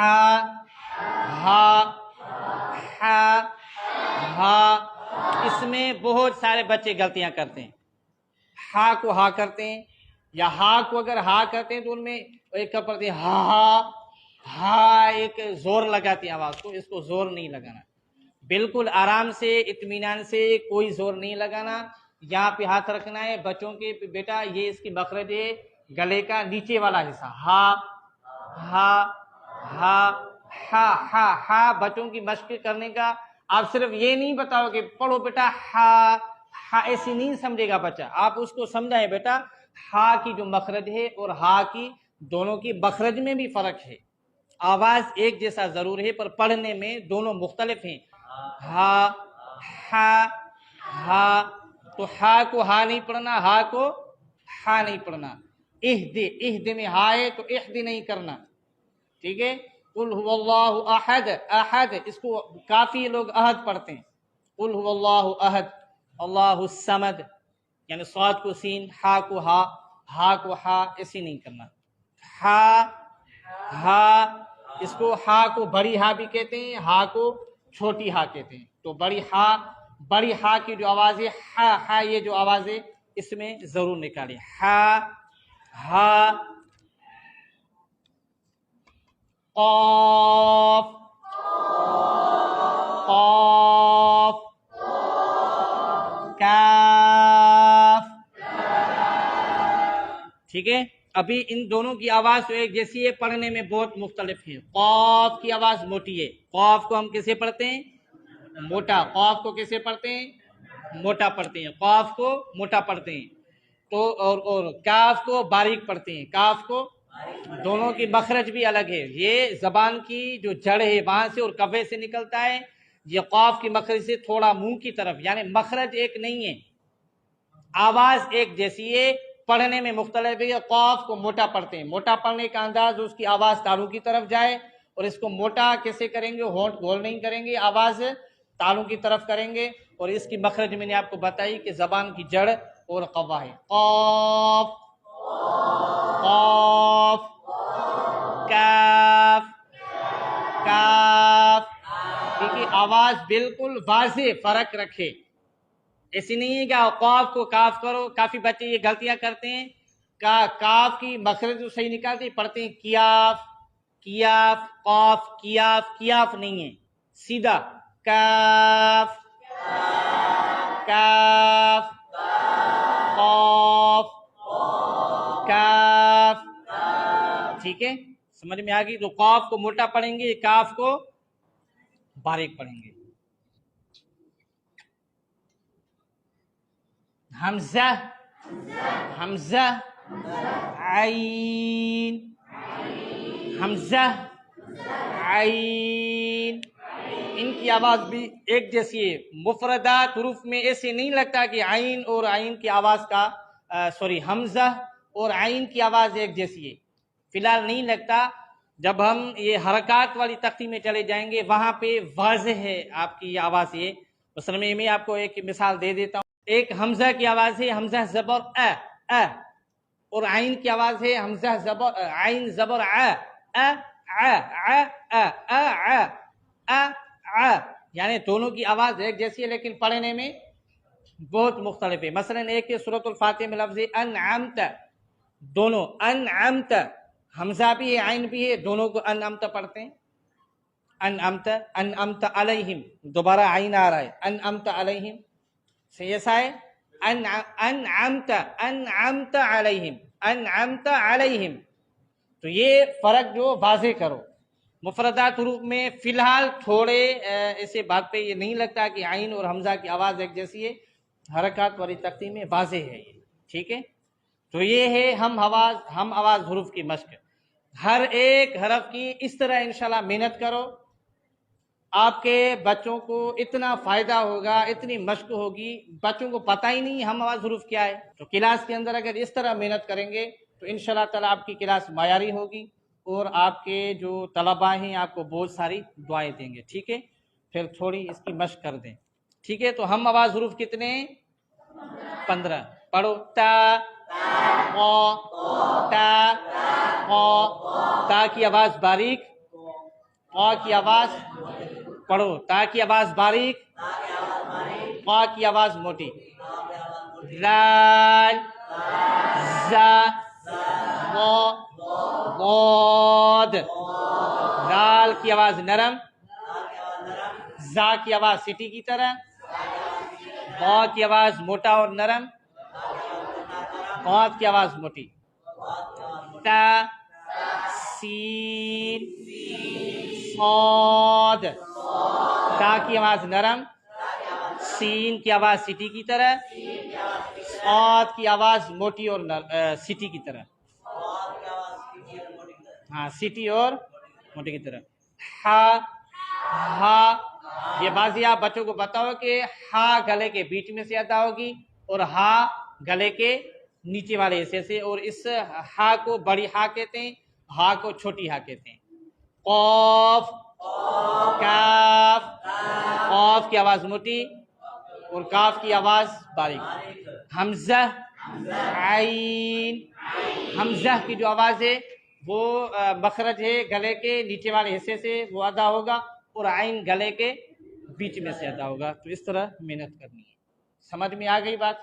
ہا ہا ہا ہا. اس میں بہت سارے بچے غلطیاں کرتے ہیں. ہا کو ہا کرتے ہیں یا ہا کو اگر ہا کرتے ہیں تو ان میں ایک کا پڑھتے ہیں ہا ہا, ایک زور لگاتی ہے آواز کو. اس کو زور نہیں لگانا, بالکل آرام سے اطمینان سے, کوئی زور نہیں لگانا. یہاں پہ ہاتھ رکھنا ہے بچوں کے. بیٹا یہ اس کی مخرج ہے گلے کا نیچے والا حصہ. ہا ہا ہا ہا ہا ہا. بچوں کی مشق کرنے کا آپ صرف یہ نہیں بتاؤ کہ پڑھو بیٹا ہا ہا, ایسی نہیں سمجھے گا بچہ. آپ اس کو سمجھائیں بیٹا ہا کی جو مخرج ہے اور ہا کی, دونوں کی مخرج میں بھی فرق ہے. آواز ایک جیسا ضرور ہے پر پڑھنے میں دونوں مختلف ہیں. ہا ہا ہا, تو ہا کو ہا نہیں پڑھنا, ہا کو ہا نہیں پڑھنا. اہد میں ہا ہے تو اہد نہیں کرنا, ٹھیک ہے. قل هو اللہ احد, احد اس کو کافی لوگ احد پڑھتے ہیں. قل هو اللہ احد اللہ الصمد, یعنی صاد کو سین, ہا کو ہا, ہا کو ہا, ایسی نہیں کرنا. ہا ہا, اس کو ہا کو بڑی ہا بھی کہتے ہیں, ہا کو چھوٹی ہا کہتے ہیں. تو بڑی ہا کی جو آواز ہے ہا ہا, یہ جو آواز ہے اس میں ضرور نکالیں. ہا ہا. قاف قاف کاف, ٹھیک ہے. ابھی ان دونوں کی آواز تو ایک جیسی ہے, پڑھنے میں بہت مختلف ہے. قاف کی آواز موٹی ہے. قاف کو ہم کیسے پڑھتے ہیں؟ موٹا. قاف کو کیسے پڑھتے ہیں؟ موٹا پڑھتے ہیں. قاف کو موٹا پڑھتے ہیں. تو اور کاف کو باریک پڑھتے ہیں. کاف کو, دونوں کی مخرج بھی الگ ہے. یہ زبان کی جو جڑ ہے وہاں سے اور کفے سے نکلتا ہے. یہ قاف کی مخرج سے تھوڑا منہ کی طرف, یعنی مخرج ایک نہیں ہے, آواز ایک جیسی ہے, پڑھنے میں مختلف ہے. قاف کو موٹا پڑھتے ہیں. موٹا پڑھنے کا انداز اس کی آواز تالو کی طرف جائے, اور اس کو موٹا کیسے کریں گے؟ ہونٹ گول نہیں کریں گے, آواز تالو کی طرف کریں گے. اور اس کی مخرج میں نے آپ کو بتائی کہ زبان کی جڑ اور قوا ہے. قاف قاف کاف کاف, کیونکہ آواز بالکل واضح فرق رکھے. ایسی نہیں ہے کہ قاف کو کاف کرو. کافی بچے یہ غلطیاں کرتے ہیں, کاف کی مخرج تو صحیح نکالتے, پڑھتے ہیں کیاف کیاف, قاف کیاف, کیاف نہیں ہے, سیدھا کاف کاف قاف کاف, ٹھیک ہے. سمجھ میں آ گئی؟ تو قاف کو موٹا پڑھیں گے, کاف کو باریک پڑھیں گے. حمزہ حمزہ عین, حمزہ عین, ان کی آواز بھی ایک جیسی ہے. مفردات حروف میں ایسے نہیں لگتا کہ عین اور عین کی آواز کا حمزہ اور عین کی آواز ایک جیسی ہے. فی الحال نہیں لگتا. جب ہم یہ حرکات والی تختی میں چلے جائیں گے وہاں پہ واضح ہے آپ کی یہ آواز. یہ مثلا میں آپ کو ایک مثال دے دیتا ہوں. ایک حمزہ کی آواز ہے حمزہ زبر ا, اور عین کی آواز ہے حمزہ زبر عین زبر یعنی دونوں کی آواز ایک جیسی ہے لیکن پڑھنے میں بہت مختلف ہے. مثلا ایک سورۃ الفاتحہ میں لفظ انعمت, دونوں انعمت, حمزہ بھی ہے عین بھی ہے, دونوں کو انعمت پڑھتے ہیں. انعمت انعمت علیہم, دوبارہ عین آ رہا ہے, انعمت علیہم سے ایسا ہے. انعمت انعمت علیہم انعمت علیہم. تو یہ فرق جو واضح کرو. مفردات حروف میں فی الحال تھوڑے ایسے بات پہ یہ نہیں لگتا کہ عین اور حمزہ کی آواز ایک جیسی ہے. حرکات والی تختی میں واضح ہے یہ, ٹھیک ہے. تو یہ ہے ہم آواز حروف کی مشق. ہر ایک حرف کی اس طرح انشاءاللہ محنت کرو, آپ کے بچوں کو اتنا فائدہ ہوگا, اتنی مشق ہوگی. بچوں کو پتہ ہی نہیں ہم آواز حروف کیا ہے. تو کلاس کے اندر اگر اس طرح محنت کریں گے تو انشاءاللہ تعالی آپ کی کلاس معیاری ہوگی, اور آپ کے جو طلباء ہیں آپ کو بہت ساری دعائیں دیں گے, ٹھیک ہے. پھر تھوڑی اس کی مشق کر دیں, ٹھیک ہے. تو ہم آواز حروف کتنے؟ 15. پڑھو. تا قا, تا قا, تا کی آواز باریک, قا کی آواز پڑھو، تا کی آواز باریک، قا کی آواز موٹی، رال زا ضاد، رال کی آواز نرم، زا کی آواز سٹی کی طرح، قا کی آواز موٹا اور نرم، قاف کی آواز موٹی، تا سین صاد، تا کی آواز نرم، سین کی آواز سٹی کی طرح، صاد کی آواز موٹی اور سٹی کی طرح، ہاں سٹی اور موٹی کی طرح، ہا ہا، یہ بازی آپ بچوں کو بتاؤ کہ ہا گلے کے بیچ میں سے ادا ہوگی اور ہا گلے کے نیچے والے حصے سے، اور اس ہا کو بڑی ہا کہتے ہیں، ہا کو چھوٹی ہا کہتے ہیں، قاف کاف، قاف کی آواز موٹی اور کاف کی آواز باریک، حمزہ عین، حمزہ کی جو آواز ہے وہ مخرج ہے گلے کے نیچے والے حصے سے وہ ادا ہوگا، اور عین گلے کے بیچ میں سے ادا ہوگا، تو اس طرح محنت کرنی ہے۔ سمجھ میں آ گئی بات؟